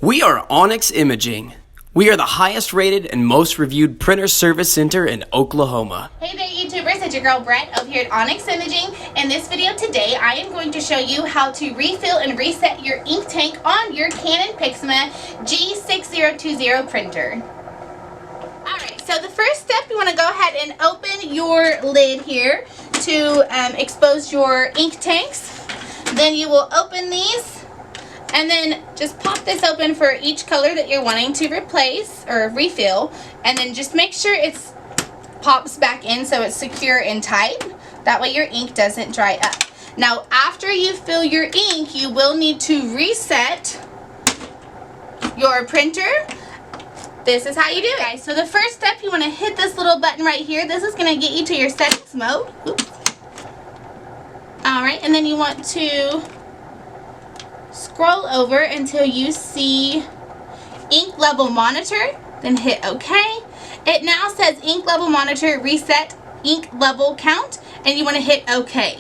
We are Onyx Imaging. We are the highest rated and most reviewed printer service center in Oklahoma. Hey there YouTubers, it's your girl Brett over here at Onyx Imaging. In this video today, I am going to show you how to refill and reset your ink tank on your Canon Pixma G-6020 printer. Alright, so the first step, you want to go ahead and open your lid here to expose your ink tanks. Then you will open these. And then just pop this open for each color that you're wanting to replace or refill. And then just make sure it pops back in so it's secure and tight. That way your ink doesn't dry up. Now after you fill your ink, you will need to reset your printer. This is how you do it, guys. So the first step, you want to hit this little button right here. This is going to get you to your settings mode. Oops. Alright, and then you want to scroll over until you see ink level monitor, then hit OK. It now says ink level monitor reset ink level count, and you want to hit OK.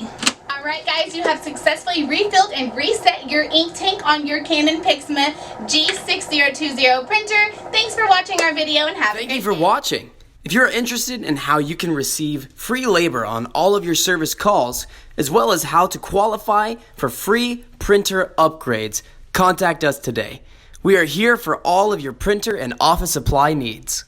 Alright guys, you have successfully refilled and reset your ink tank on your Canon Pixma G6020 printer. Thanks for watching our video and have a great day. Thank you for watching. If you're interested in how you can receive free labor on all of your service calls, as well as how to qualify for free printer upgrades, contact us today. We are here for all of your printer and office supply needs.